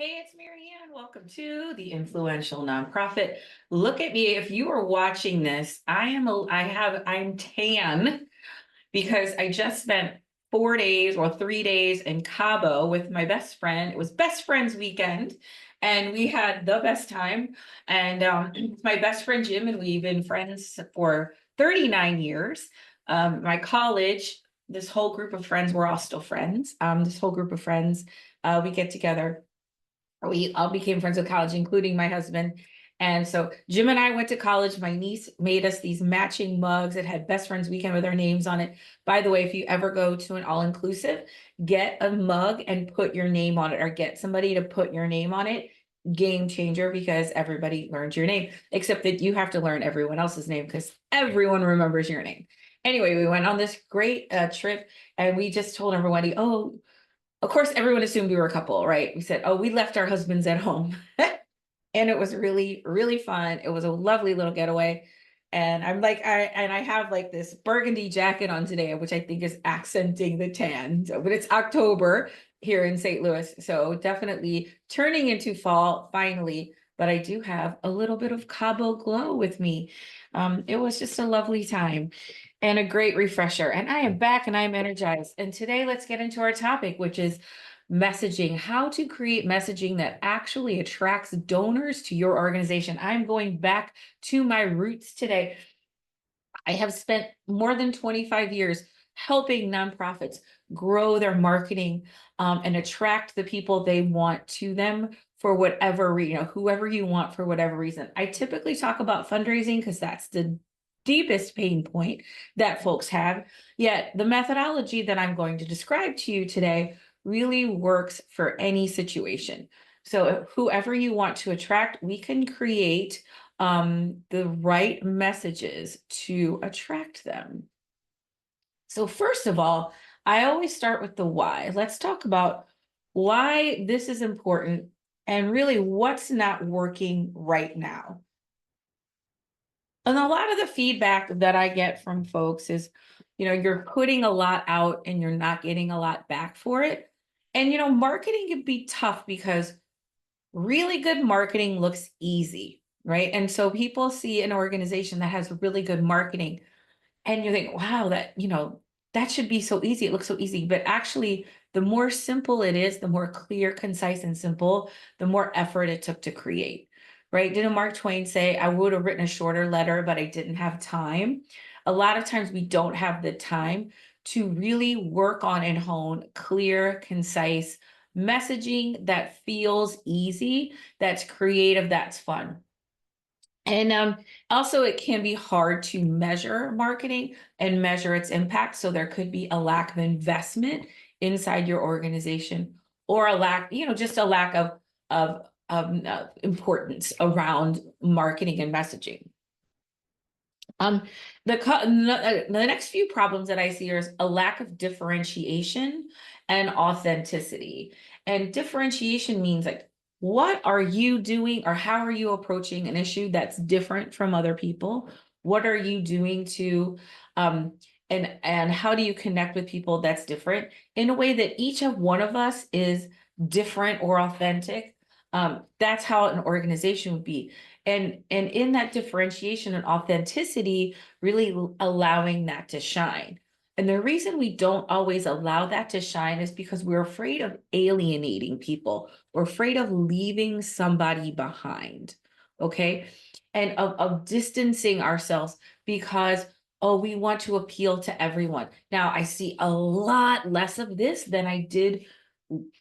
Hey, it's Maryanne. Welcome to the Influential Nonprofit. Look at me. If you are watching this, I'm tan because I just spent 4 days or 3 days in Cabo with my best friend. It was best friends weekend and we had the best time. And it's my best friend Jim, and we've been friends for 39 years. My college, this whole group of friends, we're all still friends. This whole group of friends, we get together, we all became friends with college, including my husband. And so Jim and I went to college. My niece made us these matching mugs. It had best friends weekend with our names on it. By the way, if you ever go to an all-inclusive, get a mug and put your name on it, or get somebody to put your name on it. Game changer, because everybody learns your name, except that you have to learn everyone else's name because everyone remembers your name. Anyway, we went on this great trip, and we just told everybody, oh, of course, everyone assumed we were a couple, right? We said, oh, we left our husbands at home. And it was really, really fun. It was a lovely little getaway. And I have like this burgundy jacket on today, which I think is accenting the tan. So, but it's October here in St. Louis. So definitely turning into fall finally. But I do have a little bit of Cabo glow with me. It was just a lovely time and a great refresher. And I am back and I'm energized. And today let's get into our topic, which is messaging, how to create messaging that actually attracts donors to your organization. I'm going back to my roots today. I have spent more than 25 years helping nonprofits grow their marketing, and attract the people they want to them for whatever whoever you want for whatever reason. I typically talk about fundraising because that's the deepest pain point that folks have. Yet the methodology that I'm going to describe to you today really works for any situation. So whoever you want to attract, we can create the right messages to attract them. So first of all, I always start with the why. Let's talk about why this is important and really what's not working right now. And a lot of the feedback that I get from folks is, you're putting a lot out and you're not getting a lot back for it. And, marketing can be tough because really good marketing looks easy, right? And so people see an organization that has really good marketing and you think, wow, that should be so easy. It looks so easy. But actually, the more simple it is, the more clear, concise, and simple, the more effort it took to create, right? Didn't Mark Twain say, I would have written a shorter letter, but I didn't have time? A lot of times we don't have the time to really work on and hone clear, concise messaging that feels easy, that's creative, that's fun. And also, it can be hard to measure marketing and measure its impact. So there could be a lack of investment inside your organization, or a lack, just a lack of importance around marketing and messaging. Um, the next few problems that I see is a lack of differentiation and authenticity. And differentiation means, like, what are you doing or how are you approaching an issue that's different from other people? What are you doing to and how do you connect with people that's different in a way that each of one of us is different or authentic? That's how an organization would be. And in that differentiation and authenticity, really allowing that to shine. And the reason we don't always allow that to shine is because we're afraid of alienating people. We're afraid of leaving somebody behind. Okay. And of distancing ourselves because, oh, we want to appeal to everyone. Now, I see a lot less of this than I did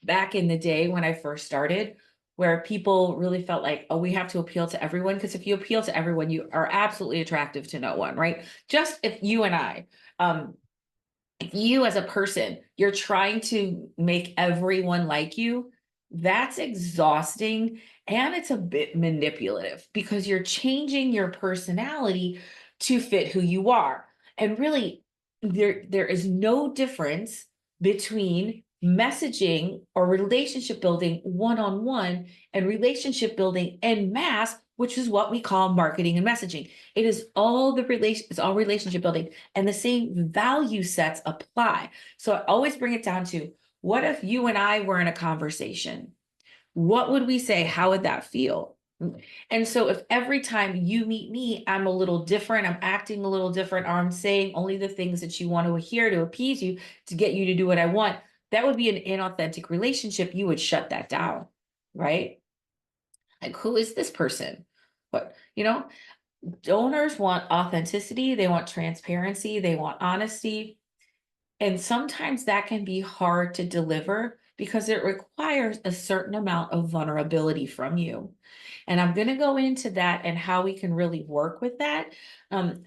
back in the day when I first started, where people really felt like, oh, we have to appeal to everyone. Because if you appeal to everyone, you are absolutely attractive to no one, right? Just if you and I, if you as a person, you're trying to make everyone like you, that's exhausting and it's a bit manipulative because you're changing your personality to fit who you are. And really, there is no difference between messaging or relationship building one-on-one and relationship building en masse, which is what we call marketing and messaging. It is all it's all relationship building, and the same value sets apply. So I always bring it down to, what if you and I were in a conversation? What would we say? How would that feel? And so if every time you meet me, I'm a little different, I'm acting a little different, or I'm saying only the things that you want to hear to appease you, to get you to do what I want, that would be an inauthentic relationship. You would shut that down, right? Like, who is this person? But, donors want authenticity, they want transparency, they want honesty. And sometimes that can be hard to deliver because it requires a certain amount of vulnerability from you. And I'm going to go into that and how we can really work with that.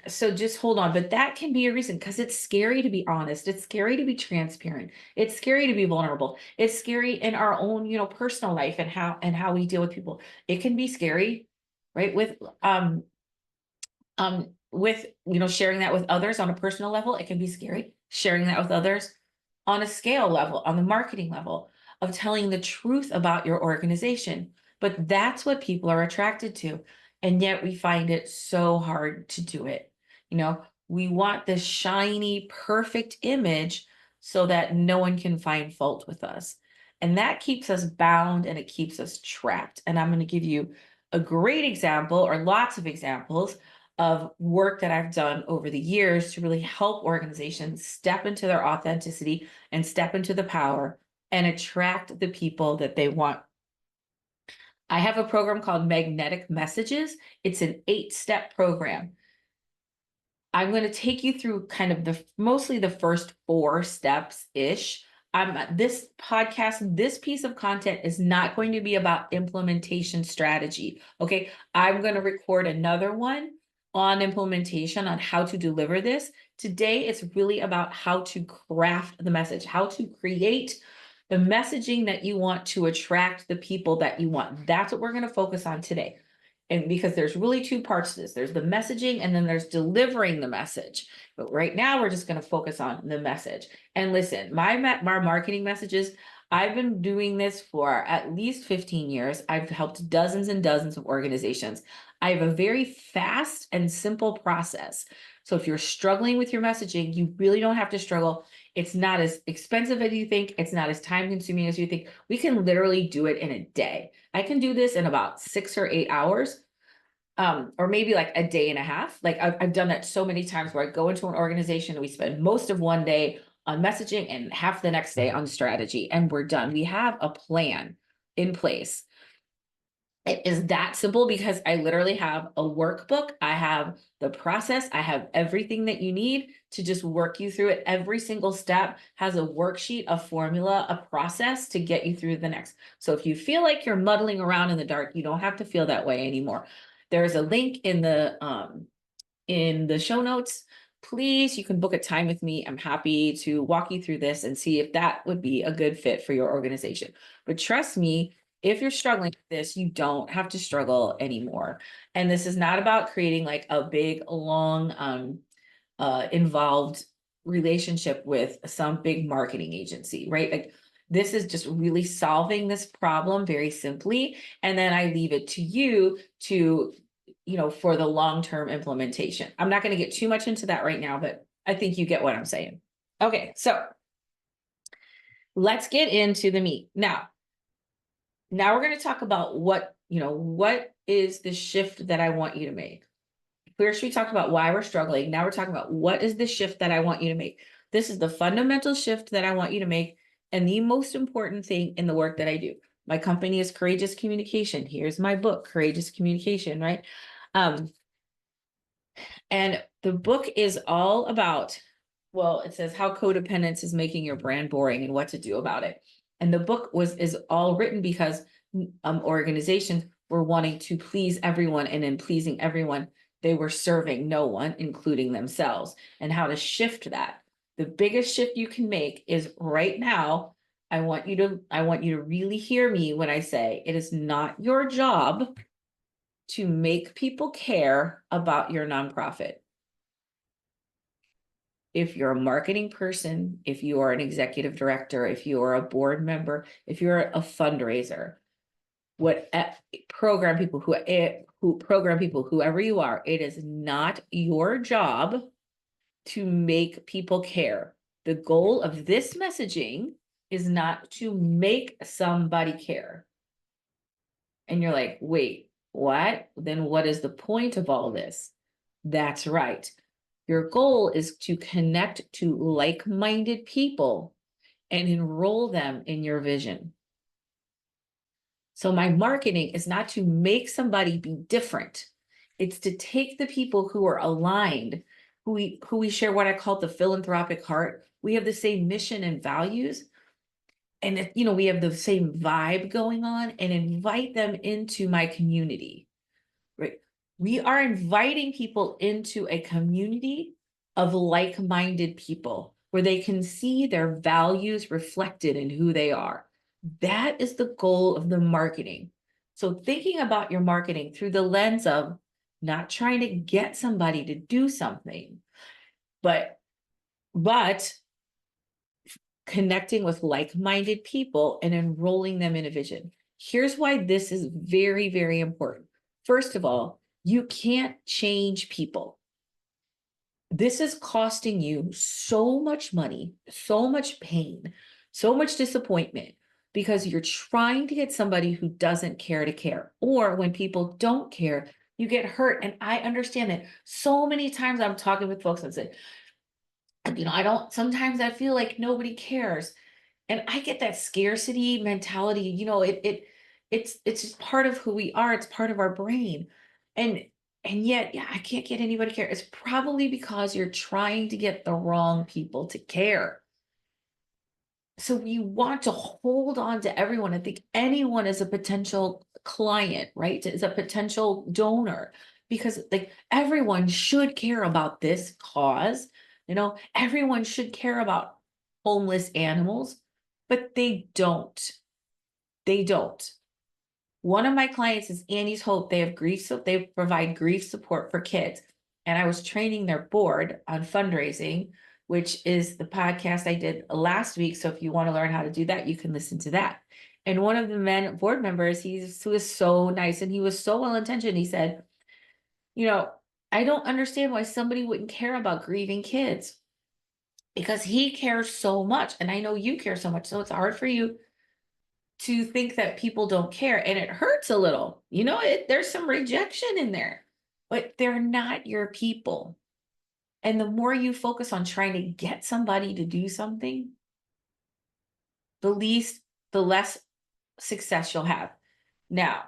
So just hold on. But that can be a reason, because it's scary to be honest. It's scary to be transparent. It's scary to be vulnerable. It's scary in our own, personal life and how we deal with people. It can be scary, right? With sharing that with others on a personal level. It can be scary sharing that with others on a scale level, on the marketing level, of telling the truth about your organization. But that's what people are attracted to, and yet we find it so hard to do it. We want this shiny perfect image so that no one can find fault with us, and that keeps us bound and it keeps us trapped. And I'm going to give you a great example, or lots of examples, of work that I've done over the years to really help organizations step into their authenticity and step into the power and attract the people that they want. I have a program called Magnetic Messages. It's an 8-step program. I'm going to take you through kind of mostly the first 4 steps ish. This podcast, this piece of content is not going to be about implementation strategy. Okay. I'm going to record another one on implementation, on how to deliver this. Today, it's really about how to craft the message, how to create the messaging that you want to attract the people that you want. That's what we're going to focus on today. And because there's really 2 parts to this, there's the messaging and then there's delivering the message. But right now we're just going to focus on the message. And listen, my marketing messages, I've been doing this for at least 15 years. I've helped dozens and dozens of organizations. I have a very fast and simple process. So if you're struggling with your messaging, you really don't have to struggle. It's not as expensive as you think. It's not as time consuming as you think. We can literally do it in a day. I can do this in about 6 or 8 hours, or maybe like a day and a half. Like I've done that so many times where I go into an organization and we spend most of one day on messaging and half the next day on strategy, and we're done. We have a plan in place. It is that simple because I literally have a workbook. I have the process. I have everything that you need to just work you through it. Every single step has a worksheet, a formula, a process to get you through the next. So if you feel like you're muddling around in the dark, you don't have to feel that way anymore. There's a link in the show notes. Please, you can book a time with me. I'm happy to walk you through this and see if that would be a good fit for your organization. But trust me, if you're struggling with this, you don't have to struggle anymore. And this is not about creating like a big, long, involved relationship with some big marketing agency, right? Like, this is just really solving this problem very simply. And then I leave it to you to, for the long-term implementation. I'm not going to get too much into that right now, but I think you get what I'm saying. Okay, so let's get into the meat. Now we're going to talk about what is the shift that I want you to make. First, we talked about why we're struggling. Now we're talking about what is the shift that I want you to make. This is the fundamental shift that I want you to make, and the most important thing in the work that I do. My company is Courageous Communication. Here's my book, Courageous Communication, right? And the book is all about, well, it says how codependence is making your brand boring and what to do about it. And the book is all written because organizations were wanting to please everyone, and in pleasing everyone, they were serving no one, including themselves, and how to shift that. The biggest shift you can make is right now. I want you to really hear me when I say it is not your job to make people care about your nonprofit. If you're a marketing person, if you are an executive director, if you are a board member, if you're a fundraiser, program people, whoever you are, it is not your job to make people care. The goal of this messaging is not to make somebody care. And you're like, wait, what? Then what is the point of all this? That's right. Your goal is to connect to like-minded people and enroll them in your vision. So my marketing is not to make somebody be different. It's to take the people who are aligned, who we share what I call the philanthropic heart. We have the same mission and values, and we have the same vibe going on, and invite them into my community. Right? We are inviting people into a community of like-minded people where they can see their values reflected in who they are. That is the goal of the marketing. So thinking about your marketing through the lens of not trying to get somebody to do something, but connecting with like-minded people and enrolling them in a vision. Here's why this is very, very important. First of all, you can't change people. This is costing you so much money, so much pain, so much disappointment, because you're trying to get somebody who doesn't care to care. Or when people don't care, you get hurt. And I understand that. So many times I'm talking with folks and say, sometimes I feel like nobody cares. And I get that scarcity mentality, it's just part of who we are. It's part of our brain. And yet, yeah, I can't get anybody to care. It's probably because you're trying to get the wrong people to care. So we want to hold on to everyone. I think anyone is a potential client, right? Is a potential donor, because like everyone should care about this cause. Everyone should care about homeless animals, but they don't. They don't. One of my clients is Annie's Hope. They have grief, so they provide grief support for kids. And I was training their board on fundraising, which is the podcast I did last week. So if you want to learn how to do that, you can listen to that. And one of the board members, he was so nice and he was so well-intentioned. He said, I don't understand why somebody wouldn't care about grieving kids, because he cares so much. And I know you care so much. So it's hard for you to think that people don't care, and it hurts a little. There's some rejection in there, but they're not your people. And the more you focus on trying to get somebody to do something, the less success you'll have. Now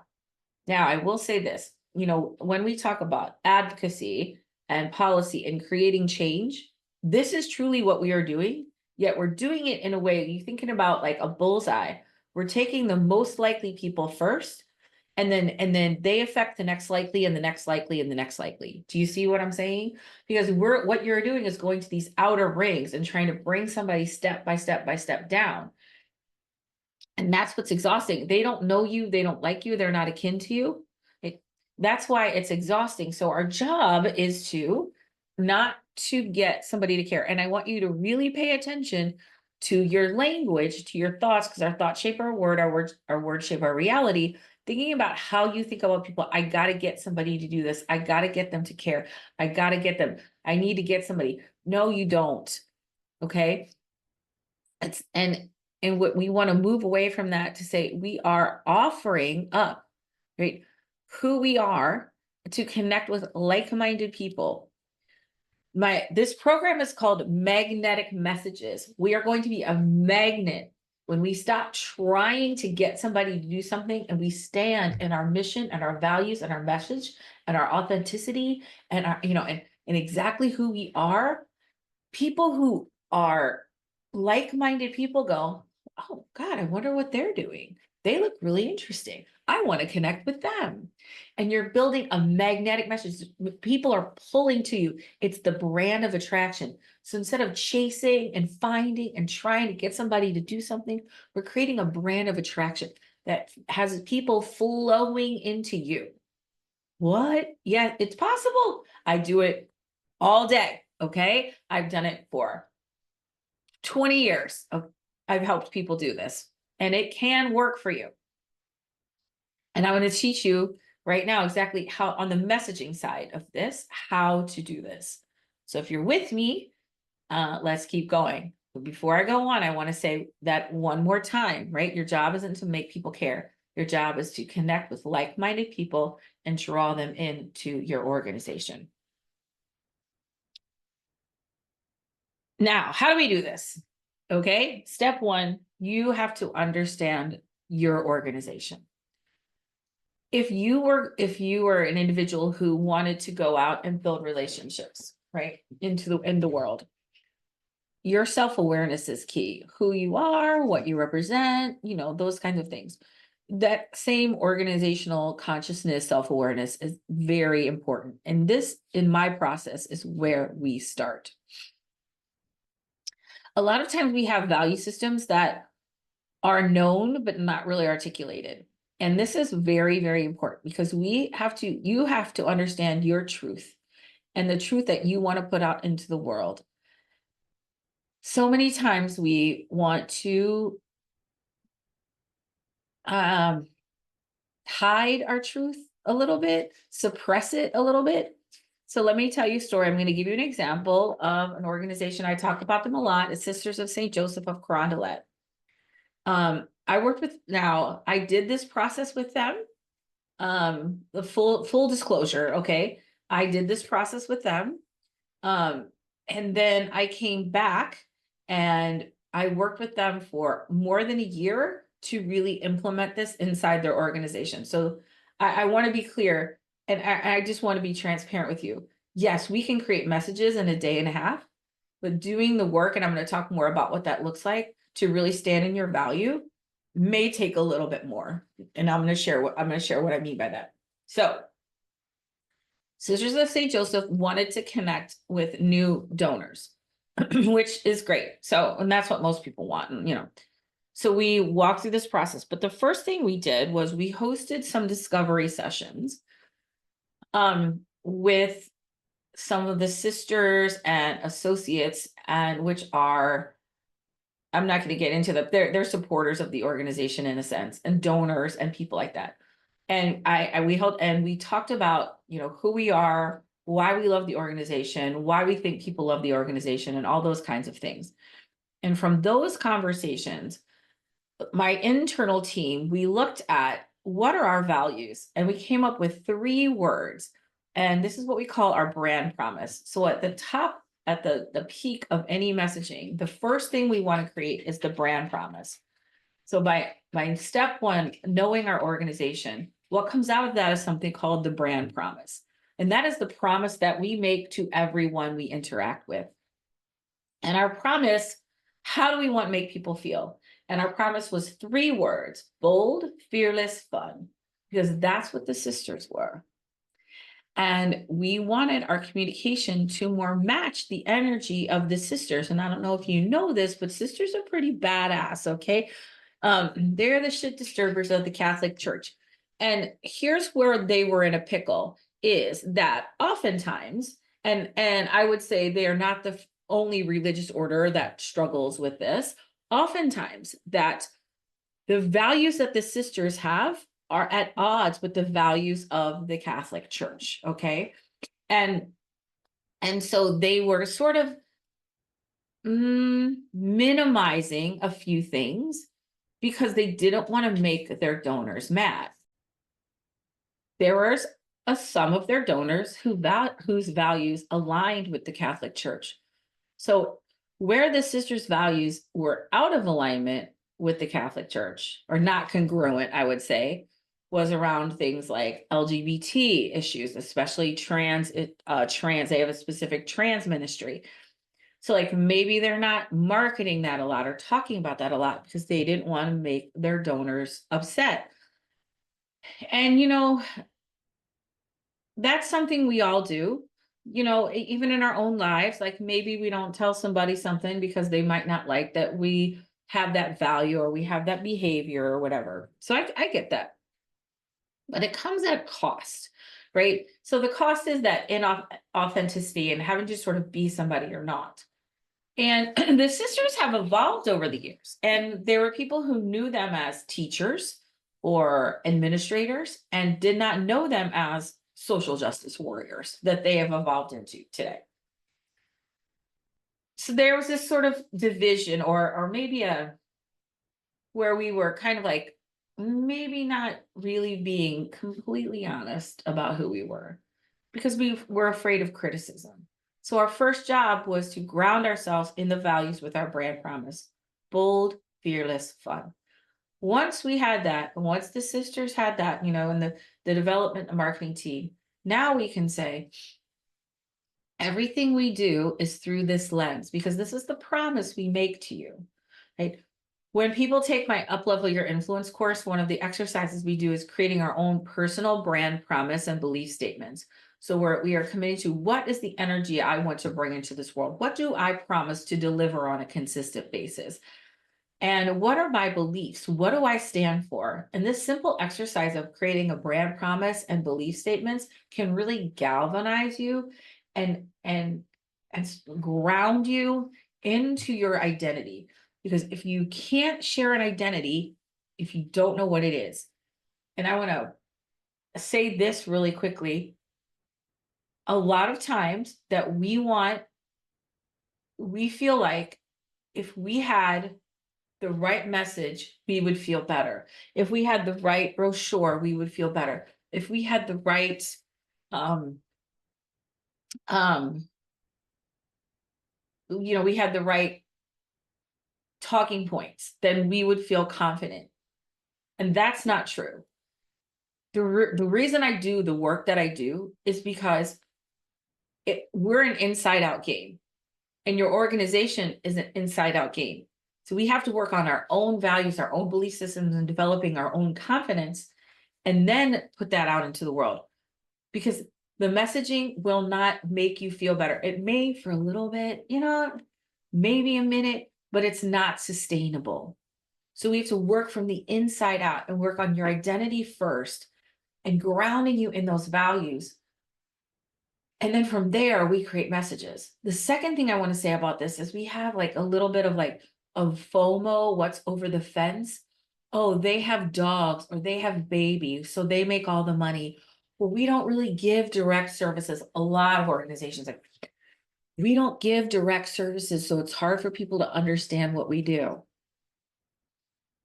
I will say this, when we talk about advocacy and policy and creating change, this is truly what we are doing, yet we're doing it in a way, you're thinking about like a bullseye. We're taking the most likely people first, and then they affect the next likely and the next likely and the next likely. Do you see what I'm saying? Because what you're doing is going to these outer rings and trying to bring somebody step by step by step down. And that's what's exhausting. They don't know you, they don't like you, they're not akin to you. That's why it's exhausting. So our job is not to get somebody to care. And I want you to really pay attention to your language, to your thoughts, because our thoughts shape our words shape our reality. Thinking about how you think about people. I got to get somebody to do this. I got to get them to care. I got to get them. I need to get somebody. No, you don't. Okay. And what we want to move away from that to say we are offering up, right, who we are to connect with like-minded people. This program is called Magnetic Messages. We are going to be a magnet when we stop trying to get somebody to do something and we stand in our mission and our values and our message and our authenticity and our, and exactly who we are. People who are like-minded people go, oh God, I wonder what they're doing. They look really interesting. I want to connect with them. And you're building a magnetic message. People are pulling to you. It's the brand of attraction. So instead of chasing and finding and trying to get somebody to do something, we're creating a brand of attraction that has people flowing into you. What? Yeah, it's possible. I do it all day. Okay. I've done it for 20 years. I've helped people do this, and it can work for you. And I'm going to teach you right now exactly how, on the messaging side of this, how to do this. So if you're with me, let's keep going. But before I go on, I want to say that one more time, right? Your job isn't to make people care. Your job is to connect with like-minded people and draw them into your organization. Now, how do we do this? Okay, step one, you have to understand your organization. If you were an individual who wanted to go out and build relationships, right, in the world, your self-awareness is key. Who you are, what you represent, those kinds of things. That same organizational consciousness, self-awareness is very important. And this, in my process, is where we start. A lot of times we have value systems that are known but not really articulated. And this is very, very important because you have to understand your truth and the truth that you want to put out into the world. So many times we want to hide our truth a little bit, suppress it a little bit. So let me tell you a story. I'm going to give you an example of an organization. I talk about them a lot. It's Sisters of St. Joseph of Carondelet. I did this process with them. The full disclosure, okay. I did this process with them. And then I came back and I worked with them for more than a year to really implement this inside their organization. So I want to be clear, and I just want to be transparent with you. Yes, we can create messages in a day and a half, but doing the work, and I'm going to talk more about what that looks like to really stand in your value, may take a little bit more. And I'm going to share what I mean by that. So Sisters of St. Joseph wanted to connect with new donors, which is great. So, and that's what most people want, So we walked through this process, but the first thing we did was we hosted some discovery sessions with some of the sisters and associates, and which are, I'm not going to get into they're supporters of the organization in a sense, and donors and people like that. And we talked about, who we are, why we love the organization, why we think people love the organization, and all those kinds of things. And from those conversations, my internal team, we looked at what are our values, and we came up with 3 words. And this is what we call our brand promise. So at the top, at the peak of any messaging, the first thing we want to create is the brand promise. So by step 1, knowing our organization, what comes out of that is something called the brand promise. And that is the promise that we make to everyone we interact with. And our promise, how do we want to make people feel? And our promise was 3 words: bold, fearless, fun, because that's what the sisters were. And we wanted our communication to more match the energy of the sisters. And I don't know if you know this, but sisters are pretty badass, okay? They're the shit disturbers of the Catholic Church. And here's where they were in a pickle, is that oftentimes, and I would say they are not the only religious order that struggles with this, oftentimes that the values that the sisters have are at odds with the values of the Catholic Church, okay? And so they were sort of minimizing a few things because they didn't want to make their donors mad. There was some of their donors whose values aligned with the Catholic Church. So where the sisters' values were out of alignment with the Catholic Church, or not congruent, I would say, was around things like LGBT issues, especially trans. They have a specific trans ministry. So like maybe they're not marketing that a lot or talking about that a lot because they didn't want to make their donors upset. And, that's something we all do, even in our own lives. Like maybe we don't tell somebody something because they might not like that we have that value or we have that behavior or whatever. So I get that. But it comes at a cost, right? So the cost is that inauthenticity and having to sort of be somebody or not. And the sisters have evolved over the years. And there were people who knew them as teachers or administrators and did not know them as social justice warriors that they have evolved into today. So there was this sort of division or maybe where we were kind of like maybe not really being completely honest about who we were because we were afraid of criticism. So our first job was to ground ourselves in the values with our brand promise: bold, fearless, fun. Once we had that, and once the sisters had that, and the development and marketing team, now we can say everything we do is through this lens because this is the promise we make to you, right? When people take my Uplevel Your Influence course, one of the exercises we do is creating our own personal brand promise and belief statements. So we are committed to what is the energy I want to bring into this world? What do I promise to deliver on a consistent basis? And what are my beliefs? What do I stand for? And this simple exercise of creating a brand promise and belief statements can really galvanize you and ground you into your identity. Because if you can't share an identity, if you don't know what it is, and I want to say this really quickly, a lot of times that we feel like if we had the right message, we would feel better. If we had the right brochure, we would feel better. If we had the right um um we had the right talking points, then we would feel confident. And that's not true. The reason I do the work that I do is because we're an inside out game, and your organization is an inside out game. So we have to work on our own values, our own belief systems, and developing our own confidence, and then put that out into the world. Because the messaging will not make you feel better. It may for a little bit, maybe a minute, but it's not sustainable. So we have to work from the inside out and work on your identity first and grounding you in those values. And then from there, we create messages. The second thing I want to say about this is we have like a little bit of FOMO, what's over the fence. Oh, they have dogs or they have babies, so they make all the money. Well, we don't really give direct services. A lot of organizations, like, we don't give direct services, so it's hard for people to understand what we do.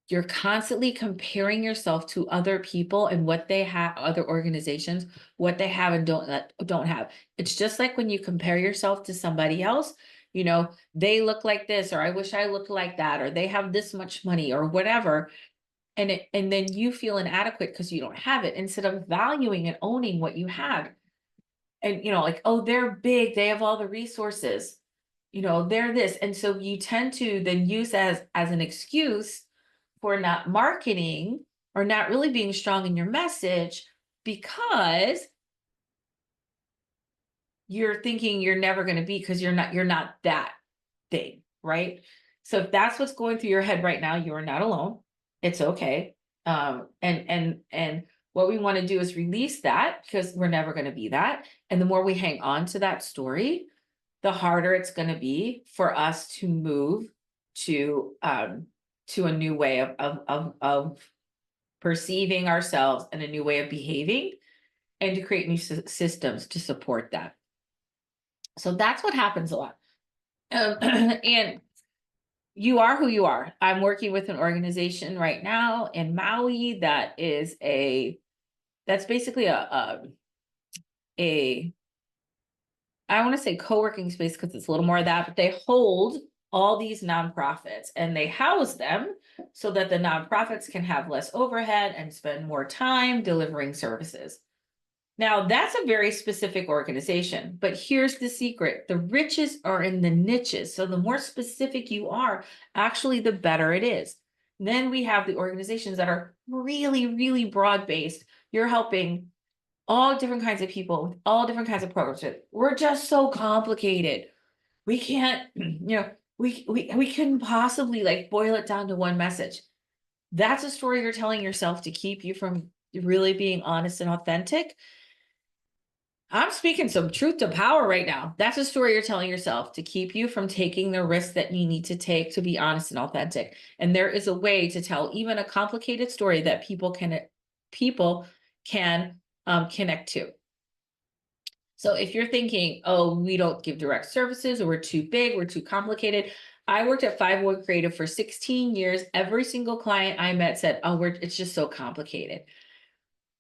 You're constantly comparing yourself to other people and what they have, other organizations, what they have and don't have. It's just like when you compare yourself to somebody else, they look like this, or I wish I looked like that, or they have this much money or whatever. And then you feel inadequate because you don't have it, instead of valuing and owning what you have. And like, oh, they're big, they have all the resources, they're this. And so you tend to then use as an excuse for not marketing or not really being strong in your message, because you're thinking you're never going to be, because you're not that thing, right? So if that's what's going through your head right now, you are not alone. It's okay. And what we want to do is release that, because we're never going to be that. And the more we hang on to that story, the harder it's going to be for us to move to a new way of perceiving ourselves and a new way of behaving, and to create new systems to support that. So that's what happens a lot. And you are who you are. I'm working with an organization right now in Maui that's basically a I want to say co-working space, because it's a little more of that, but they hold all these nonprofits and they house them so that the nonprofits can have less overhead and spend more time delivering services. Now, that's a very specific organization, but here's the secret: the riches are in the niches. So the more specific you are, actually, the better it is. Then we have the organizations that are really, really broad-based. You're helping all different kinds of people with all different kinds of programs. We're just so complicated. We can't, we couldn't possibly like boil it down to one message. That's a story you're telling yourself to keep you from really being honest and authentic. I'm speaking some truth to power right now. That's a story you're telling yourself to keep you from taking the risk that you need to take to be honest and authentic. And there is a way to tell even a complicated story that people can connect to. So if you're thinking, oh, we don't give direct services, or we're too big, we're too complicated, I worked at 501 Creative for 16 years. Every single client I met said, oh, it's just so complicated.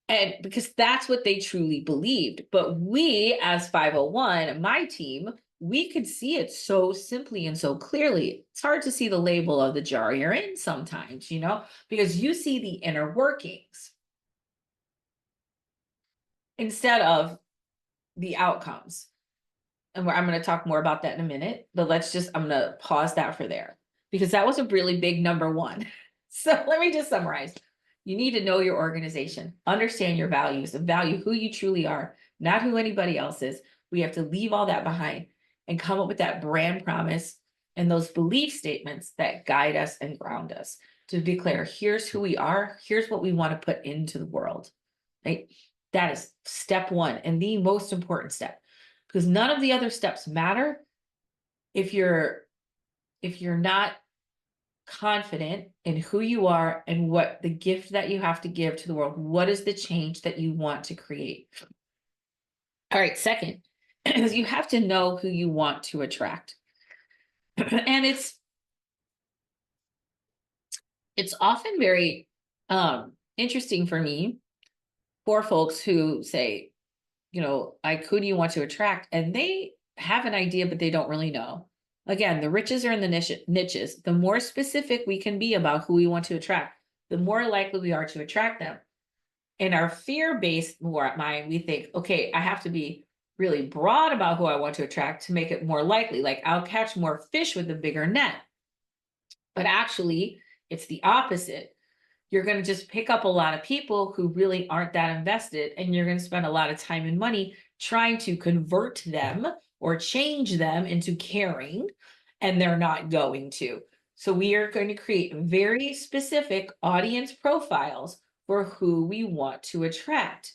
And because that's what they truly believed. But we, as 501, my team, we could see it so simply and so clearly. It's hard to see the label of the jar you're in sometimes, because you see the inner workings instead of the outcomes. And I'm going to talk more about that in a minute, but I'm going to pause that for there because that was a really big number one. So let me just summarize. You need to know your organization, understand your values, and value who you truly are, not who anybody else is. We have to leave all that behind and come up with that brand promise and those belief statements that guide us and ground us to declare, here's who we are, here's what we want to put into the world, right? That is step one and the most important step, because none of the other steps matter if you're not confident in who you are and what the gift that you have to give to the world. What is the change that you want to create? All right, second is you have to know who you want to attract. And it's often very interesting for me for folks who say, like, who do you want to attract? And they have an idea, but they don't really know. Again, the riches are in the niches. The more specific we can be about who we want to attract, the more likely we are to attract them. In our fear-based mind, we think, okay, I have to be really broad about who I want to attract to make it more likely. Like, I'll catch more fish with a bigger net. But actually, it's the opposite. You're going to just pick up a lot of people who really aren't that invested, and you're going to spend a lot of time and money trying to convert them or change them into caring, and they're not going to. So we are going to create very specific audience profiles for who we want to attract.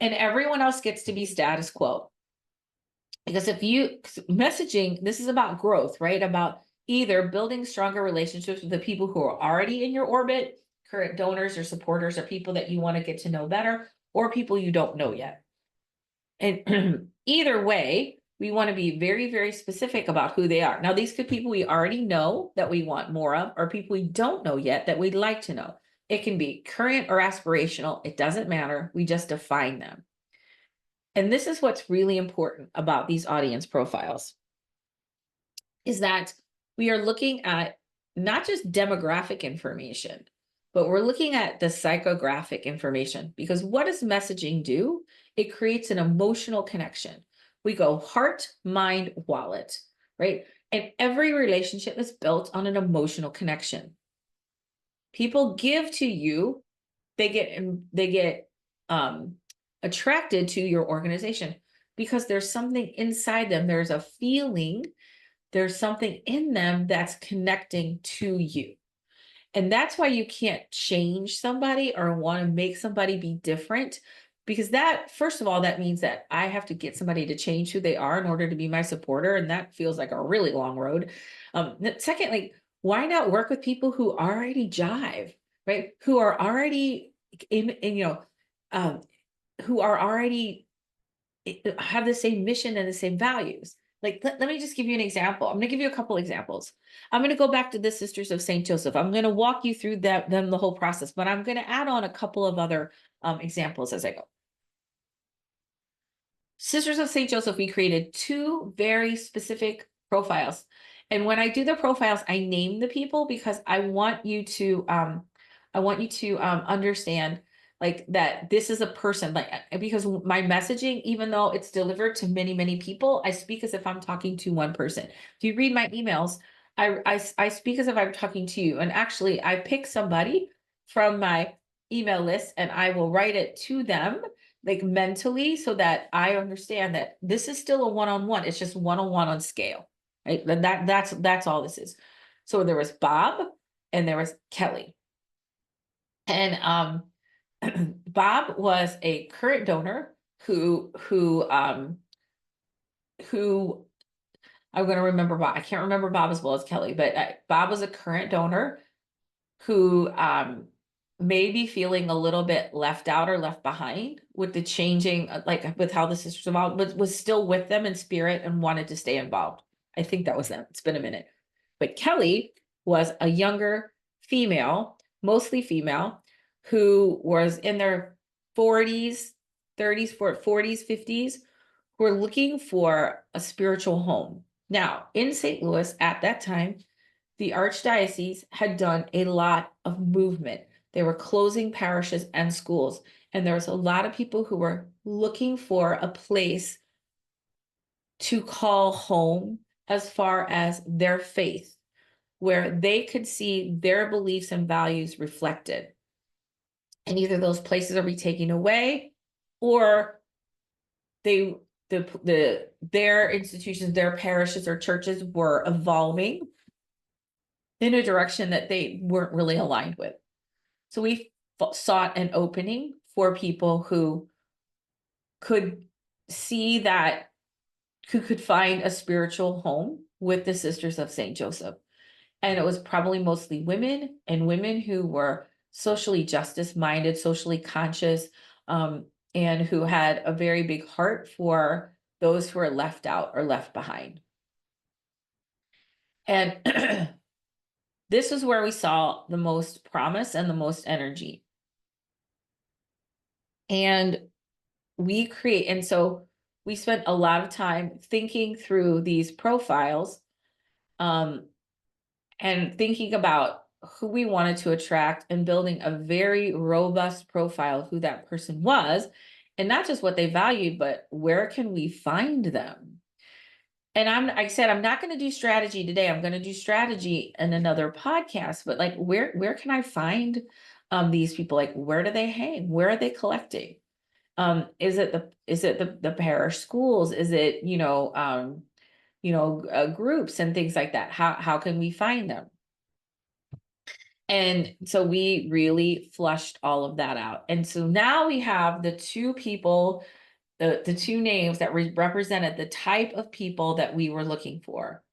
And everyone else gets to be status quo. Because messaging, this is about growth, right? About either building stronger relationships with the people who are already in your orbit, current donors or supporters, or people that you want to get to know better, or people you don't know yet. And either way, we want to be very, very specific about who they are. Now, these could be people we already know that we want more of, or people we don't know yet that we'd like to know. It can be current or aspirational. It doesn't matter. We just define them. And this is what's really important about these audience profiles, is that we are looking at not just demographic information, but we're looking at the psychographic information, because what does messaging do? It creates an emotional connection. We go heart, mind, wallet, right? And every relationship is built on an emotional connection. People give to you, they get attracted to your organization because there's something inside them. There's a feeling, there's something in them that's connecting to you. And that's why you can't change somebody or want to make somebody be different, because that, first of all, that means that I have to get somebody to change who they are in order to be my supporter. And that feels like a really long road. Secondly, why not work with people who already jive, right? Who are already who are already have the same mission and the same values. Like, let me just give you an example. I'm going to give you a couple examples. I'm going to go back to the Sisters of St. Joseph. I'm going to walk you through the whole process, but I'm going to add on a couple of other examples as I go. Sisters of St. Joseph, we created 2 very specific profiles. And when I do the profiles, I name the people because I want you to understand, like, that this is a person, like, because my messaging, even though it's delivered to many, many people, I speak as if I'm talking to one person. If you read my emails, I speak as if I'm talking to you. And actually, I pick somebody from my email list and I will write it to them, like, mentally, so that I understand that this is still a one-on-one. It's just one-on-one on scale, right? That's all this is. So there was Bob and there was Kelly. And Bob was a current donor who I'm going to remember Bob. I can't remember Bob as well as Kelly, but Bob was a current donor who may be feeling a little bit left out or left behind with the changing, like with how the sisters evolved, but was still with them in spirit and wanted to stay involved. I think that was them. It's been a minute. But Kelly was a younger female, mostly female, who was in their 40s, 30s, 40s, 50s, who were looking for a spiritual home. Now, in St. Louis at that time, the Archdiocese had done a lot of movement. They were closing parishes and schools, and there was a lot of people who were looking for a place to call home as far as their faith, where they could see their beliefs and values reflected. And either those places are being taken away, or their institutions, their parishes or churches were evolving in a direction that they weren't really aligned with. So we sought an opening for people who could see that, who could find a spiritual home with the Sisters of St. Joseph. And it was probably mostly women, and women who were socially justice minded, socially conscious, and who had a very big heart for those who are left out or left behind. And this is where we saw the most promise and the most energy. And so we spent a lot of time thinking through these profiles, and thinking about who we wanted to attract and building a very robust profile of who that person was, and not just what they valued, but where can we find them? And I said, I'm not going to do strategy today. I'm going to do strategy in another podcast, but like, where can I find these people? Like, where do they hang? Where are they collecting? Is it the parish schools? Is it, groups and things like that? How can we find them? And so we really flushed all of that out. And so now we have the two people, the two names that represented the type of people that we were looking for.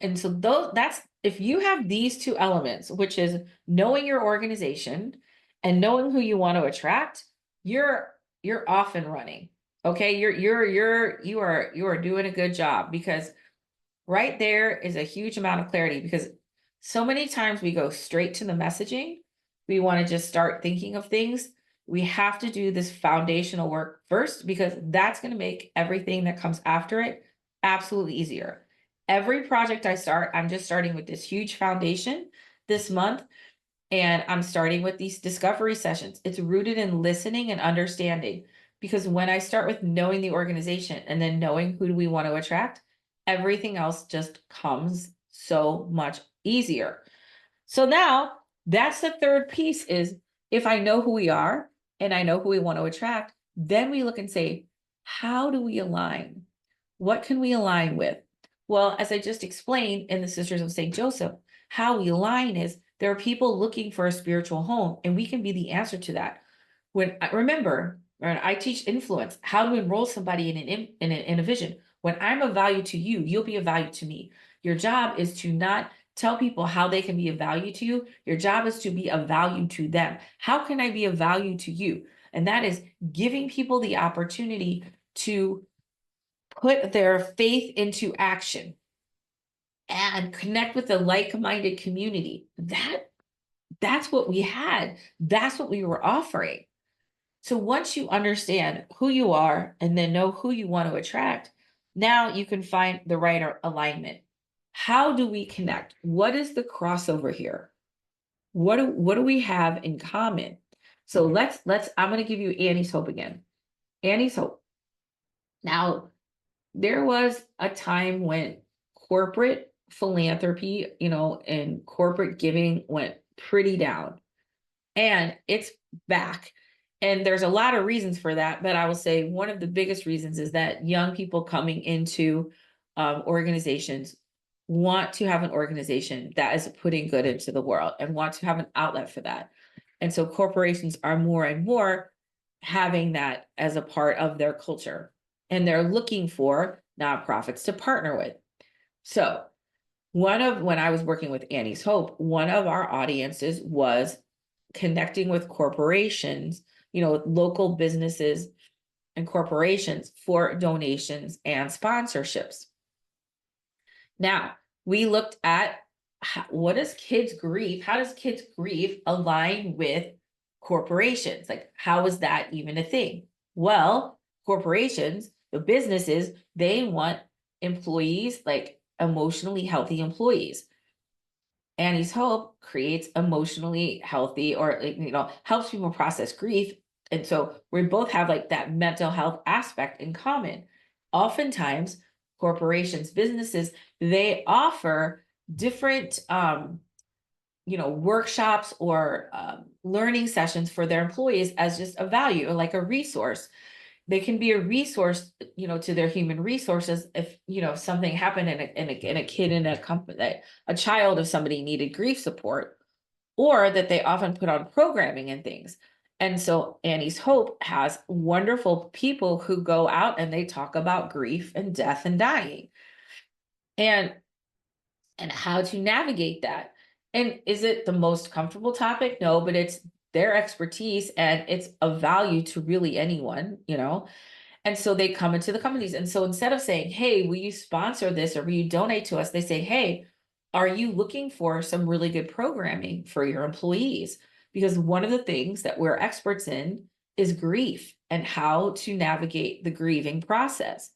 And so that's, if you have these two elements, which is knowing your organization and knowing who you want to attract, you're off and running. Okay. You are doing a good job, because right there is a huge amount of clarity, because so many times we go straight to the messaging. We want to just start thinking of things. We have to do this foundational work first, because that's going to make everything that comes after it absolutely easier. Every project I start, I'm just starting with this huge foundation this month. And I'm starting with these discovery sessions. It's rooted in listening and understanding, because when I start with knowing the organization and then knowing who do we want to attract, everything else just comes so much easier. So now that's the third piece, is if I know who we are and I know who we want to attract, then we look and say, how do we align? What can we align with? Well, as I just explained in the Sisters of St. Joseph, how we align is there are people looking for a spiritual home, and we can be the answer to that. When I teach influence, how to enroll somebody in a vision. When I'm of value to you, you'll be of value to me. Your job is to not tell people how they can be of value to you. Your job is to be of value to them. How can I be of value to you? And that is giving people the opportunity to put their faith into action and connect with a like-minded community. That's what we had. That's what we were offering. So once you understand who you are and then know who you want to attract, now you can find the right alignment. How do we connect? What is the crossover here? What do we have in common? So I'm going to give you Annie's Hope again. Annie's Hope. Now, there was a time when corporate philanthropy, and corporate giving went pretty down, and it's back. And there's a lot of reasons for that, but I will say one of the biggest reasons is that young people coming into organizations want to have an organization that is putting good into the world and want to have an outlet for that. And so corporations are more and more having that as a part of their culture, and they're looking for nonprofits to partner with. So when I was working with Annie's Hope, one of our audiences was connecting with corporations, local businesses and corporations for donations and sponsorships. Now, we looked at what does kids grief, how does kids grief align with corporations? Like, how is that even a thing? Well, corporations, the businesses, they want employees, like emotionally healthy employees. Annie's Hope creates emotionally healthy, or like, helps people process grief. And so we both have like that mental health aspect in common. Oftentimes, corporations, businesses, they offer different workshops or learning sessions for their employees as just a value or like a resource. They can be a resource, to their human resources if, something happened and a kid in a company, that a child of somebody needed grief support, or that they often put on programming and things. And so Annie's Hope has wonderful people who go out and they talk about grief and death and dying and how to navigate that. And is it the most comfortable topic? No, but it's their expertise and it's of value to really anyone. And so they come into the companies. And so instead of saying, hey, will you sponsor this or will you donate to us? They say, hey, are you looking for some really good programming for your employees? Because one of the things that we're experts in is grief and how to navigate the grieving process.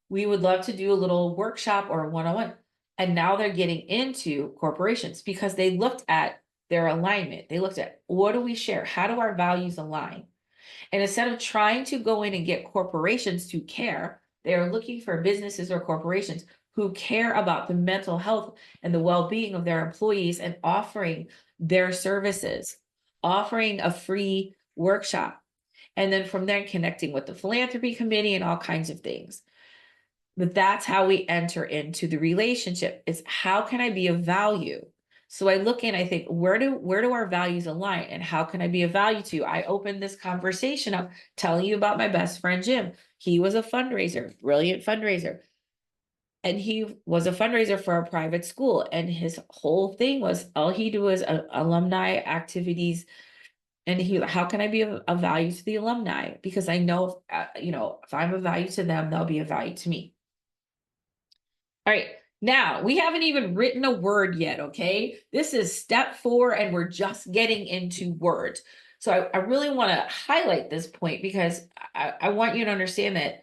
We would love to do a little workshop or a one-on-one. And now they're getting into corporations because they looked at their alignment. They looked at, what do we share? How do our values align? And instead of trying to go in and get corporations to care, they are looking for businesses or corporations who care about the mental health and the well-being of their employees and offering their services, offering a free workshop. And then from there, connecting with the philanthropy committee and all kinds of things. But that's how we enter into the relationship. Is how can I be of value? So I look in, I think, where do our values align and how can I be of value to you? I opened this conversation up telling you about my best friend, Jim. He was a fundraiser, brilliant fundraiser. And he was a fundraiser for a private school. And his whole thing was all he do is alumni activities. And how can I be of value to the alumni? Because I know, if I'm of value to them, they'll be of value to me. All right, now we haven't even written a word yet, okay? This is step 4 and we're just getting into words. So I really want to highlight this point because I want you to understand that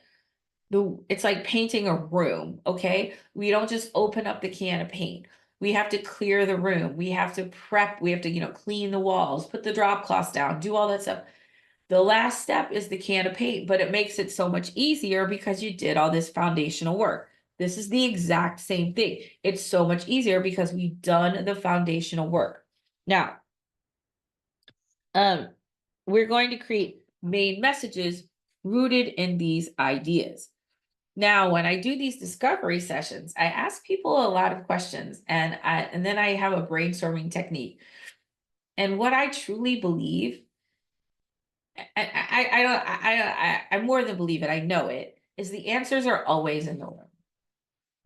it's like painting a room, okay? We don't just open up the can of paint. We have to clear the room. We have to prep. We have to, clean the walls, put the drop cloths down, do all that stuff. The last step is the can of paint, but it makes it so much easier because you did all this foundational work. This is the exact same thing. It's so much easier because we've done the foundational work. Now, we're going to create main messages rooted in these ideas. Now, when I do these discovery sessions, I ask people a lot of questions and then I have a brainstorming technique. And what I truly believe, I more than believe it, I know it, is the answers are always in the room.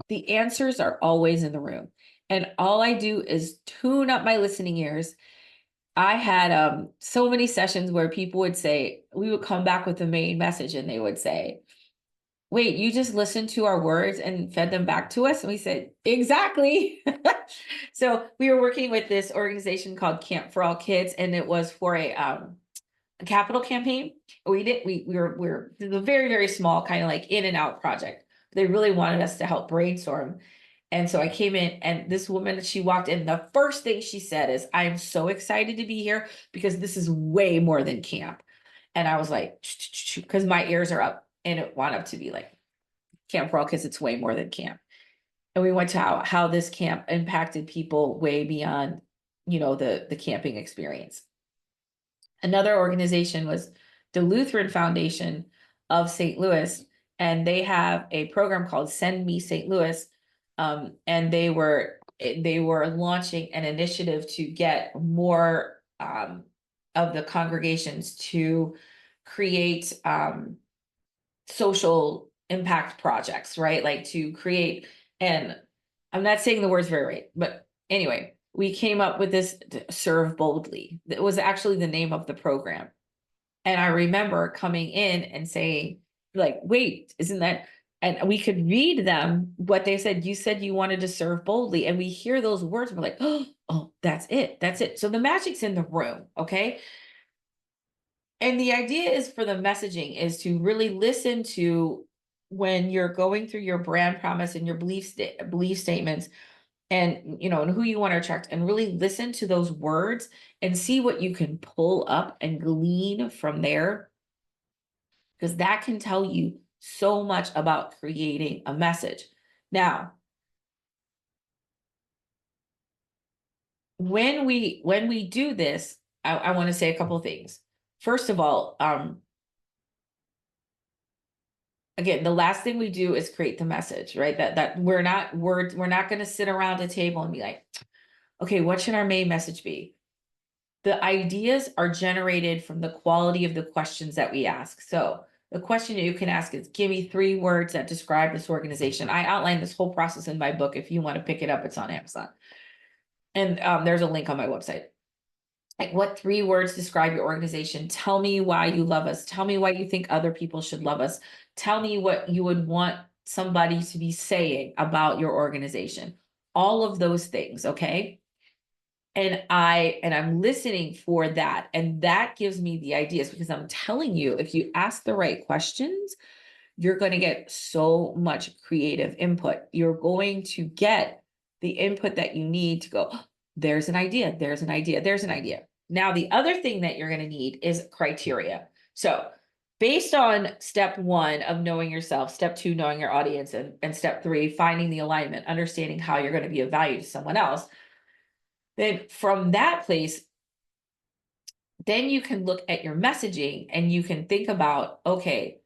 The answers are always in the room. And all I do is tune up my listening ears. I had so many sessions where people would say, we would come back with the main message and they would say, wait, you just listened to our words and fed them back to us? And we said, exactly. So we were working with this organization called Camp for All Kids, and it was for a capital campaign. We were a very, very small kind of like in and out project. They really wanted us to help brainstorm. And so I came in and this woman, she walked in, the first thing she said is, I am so excited to be here because this is way more than camp. And I was like, because my ears are up and it wound up to be like Camp for All Kids, it's way more than camp. And we went to how this camp impacted people way beyond, the camping experience. Another organization was the Lutheran Foundation of St. Louis, and they have a program called Send Me St. Louis. And they were launching an initiative to get more of the congregations to create social impact projects, right? Like to create, and I'm not saying the words very right, but anyway, we came up with this Serve Boldly. That was actually the name of the program. And I remember coming in and saying, like, wait, isn't that, and we could read them, what they said. You said you wanted to serve boldly, and we hear those words, we're like, oh, that's it. That's it. So the magic's in the room, okay? And the idea is for the messaging is to really listen to when you're going through your brand promise and your belief statements, and and who you want to attract, and really listen to those words and see what you can pull up and glean from there, because that can tell you so much about creating a message. Now, when we do this, I want to say a couple of things. First of all, again, the last thing we do is create the message, right? That we're not going to sit around a table and be like, okay, what should our main message be? The ideas are generated from the quality of the questions that we ask. So the question that you can ask is, give me 3 words that describe this organization. I outline this whole process in my book. If you want to pick it up, it's on Amazon. And there's a link on my website. Like, what 3 words describe your organization? Tell me why you love us. Tell me why you think other people should love us. Tell me what you would want somebody to be saying about your organization. All of those things, okay? And I'm listening for that. And that gives me the ideas, because I'm telling you, if you ask the right questions, you're going to get so much creative input. You're going to get the input that you need to go, "Oh, there's an idea, there's an idea, there's an idea." Now, the other thing that you're going to need is criteria. So based on step 1 of knowing yourself, step 2, knowing your audience, and step 3, finding the alignment, understanding how you're going to be of value to someone else, then from that place, then you can look at your messaging and you can think about, okay,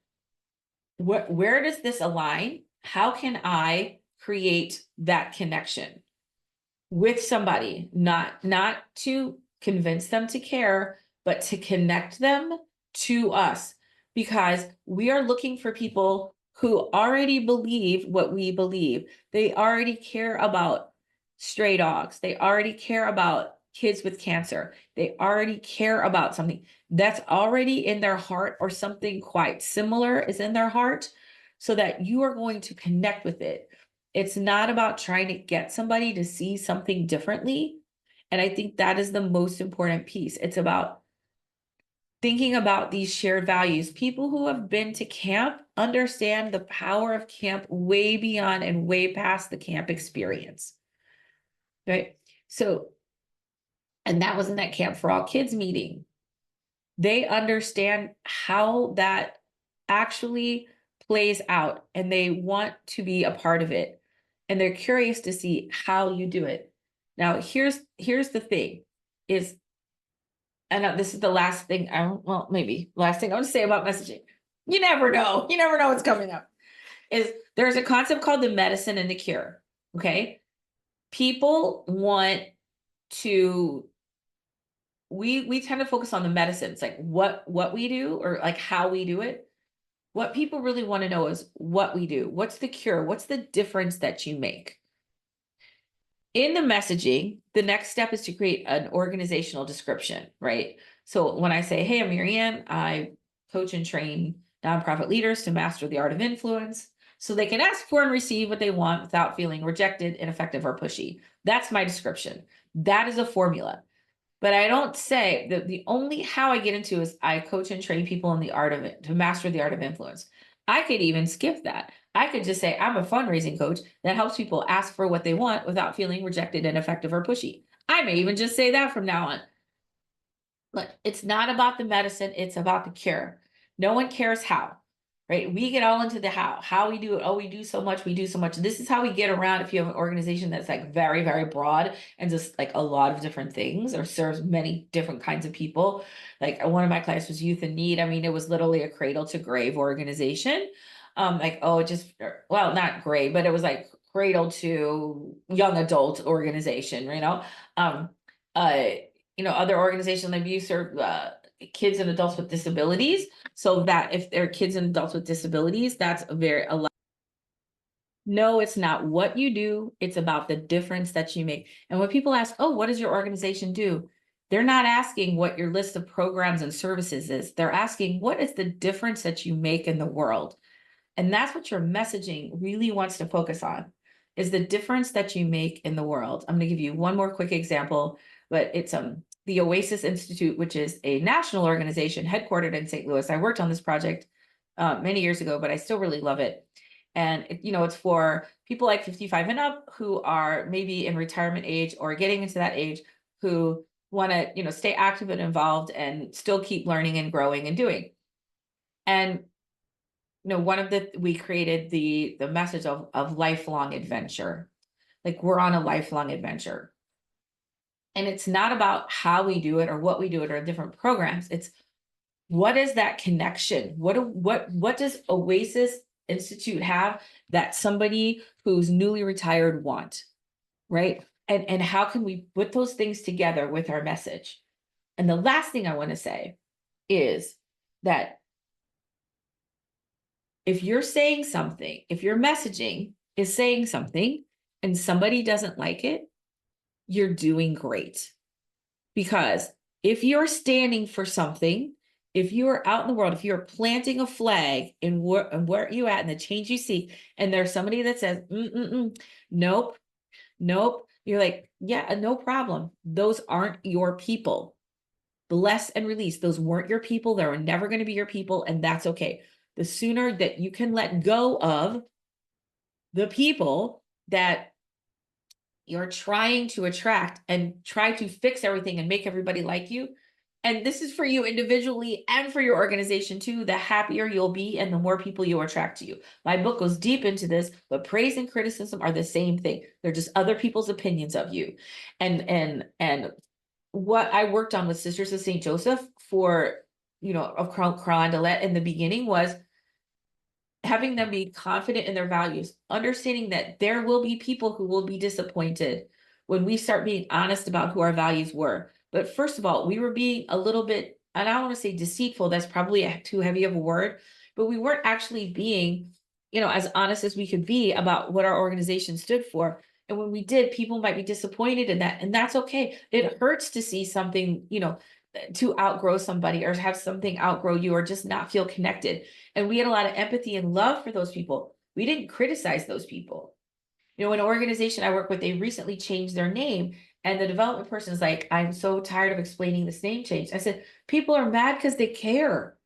where does this align? How can I create that connection with somebody? Not to convince them to care, but to connect them to us, because we are looking for people who already believe what we believe. They already care about stray dogs. They already care about kids with cancer. They already care about something that's already in their heart, or something quite similar is in their heart, so that you are going to connect with it. It's not about trying to get somebody to see something differently. And I think that is the most important piece. It's about thinking about these shared values. People who have been to camp understand the power of camp way beyond and way past the camp experience, right? So, and that was in that Camp for All Kids meeting. They understand how that actually plays out, and they want to be a part of it. And they're curious to see how you do it. Now, here's the thing is, and this is the last thing, maybe last thing I want to say about messaging. You never know. You never know what's coming up. Is there's a concept called the medicine and the cure. Okay. People want to, we tend to focus on the medicines, like what we do, or like how we do it. What people really want to know is what we do. What's the cure? What's the difference that you make? In the messaging, the next step is to create an organizational description, right? So when I say, hey, I'm Maryanne, I coach and train nonprofit leaders to master the art of influence, so they can ask for and receive what they want without feeling rejected, ineffective, or pushy. That's my description. That is a formula. But I don't say that the only how I get into is I coach and train people in the art of it to master the art of influence. I could even skip that. I could just say I'm a fundraising coach that helps people ask for what they want without feeling rejected, ineffective, or pushy. I may even just say that from now on. But it's not about the medicine, it's about the cure. No one cares how, right? We get all into the how we do it. Oh, we do so much, we do so much. This is how we get around if you have an organization that's like very, very broad and just like a lot of different things, or serves many different kinds of people. Like one of my clients was youth in need. I mean, it was literally a cradle to grave organization. Well, not grave, but it was like cradle to young adult organization, Um, uh, other organizations like you serve kids and adults with disabilities. So that if they're kids and adults with disabilities, that's a lot. No, it's not what you do. It's about the difference that you make. And when people ask, oh, what does your organization do? They're not asking what your list of programs and services is. They're asking, what is the difference that you make in the world? And that's what your messaging really wants to focus on, is the difference that you make in the world. I'm going to give you one more quick example, but it's the Oasis Institute, which is a national organization headquartered in St. Louis. I worked on this project many years ago, but I still really love it. And it's for people like 55 and up who are maybe in retirement age or getting into that age, who want to, stay active and involved and still keep learning and growing and doing. And we created the message of lifelong adventure. Like, we're on a lifelong adventure. And it's not about how we do it or what we do it or different programs. It's, what is that connection? What does Oasis Institute have that somebody who's newly retired want, right? And how can we put those things together with our message? And the last thing I want to say is that if you're saying something, if your messaging is saying something and somebody doesn't like it, you're doing great. Because if you're standing for something, if you're out in the world, if you're planting a flag in where you at and the change you see, and there's somebody that says, nope, you're like, yeah, no problem. Those aren't your people. Bless and release. Those weren't your people. They were never going to be your people. And that's okay. The sooner that you can let go of the people that you're trying to attract and try to fix everything and make everybody like you. And this is for you individually and for your organization too. The happier you'll be and the more people you'll attract to you. My book goes deep into this, but praise and criticism are the same thing. They're just other people's opinions of you. And what I worked on with Sisters of St. Joseph for, of Carondelet in the beginning was having them be confident in their values, understanding that there will be people who will be disappointed when we start being honest about who our values were. But first of all, we were being a little bit, and I don't want to say deceitful, that's probably too heavy of a word, but we weren't actually being, as honest as we could be about what our organization stood for. And when we did, people might be disappointed in that, and that's okay. It hurts to see something, to outgrow somebody or have something outgrow you or just not feel connected. And we had a lot of empathy and love for those people. We didn't criticize those people. An organization I work with, they recently changed their name, and the development person is like, I'm so tired of explaining this name change. I said, people are mad because they care.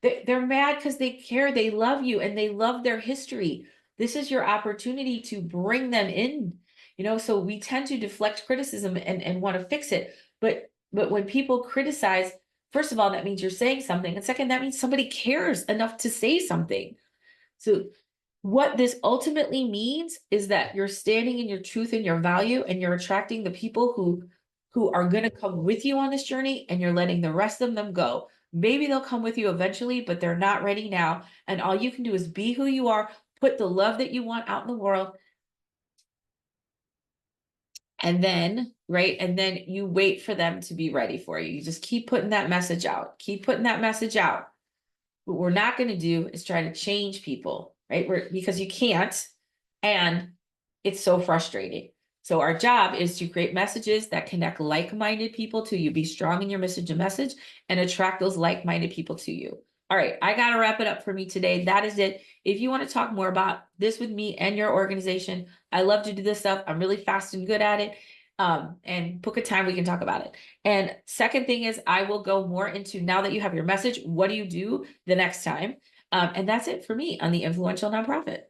They're mad because they care. They love you and they love their history. This is your opportunity to bring them in, so we tend to deflect criticism and want to fix it. But when people criticize, first of all, that means you're saying something. And second, that means somebody cares enough to say something. So what this ultimately means is that you're standing in your truth and your value, and you're attracting the people who are going to come with you on this journey, and you're letting the rest of them go. Maybe they'll come with you eventually, but they're not ready now. And all you can do is be who you are, put the love that you want out in the world. And then, right, and then you wait for them to be ready for you. You just keep putting that message out. Keep putting that message out. What we're not going to do is try to change people, right? Because you can't, and it's so frustrating. So our job is to create messages that connect like-minded people to you. Be strong in your message and attract those like-minded people to you. All right, I got to wrap it up for me today. That is it. If you want to talk more about this with me and your organization, I love to do this stuff. I'm really fast and good at it. And book a time we can talk about it. And second thing is, I will go more into, now that you have your message, what do you do the next time? And that's it for me on the Influential Nonprofit.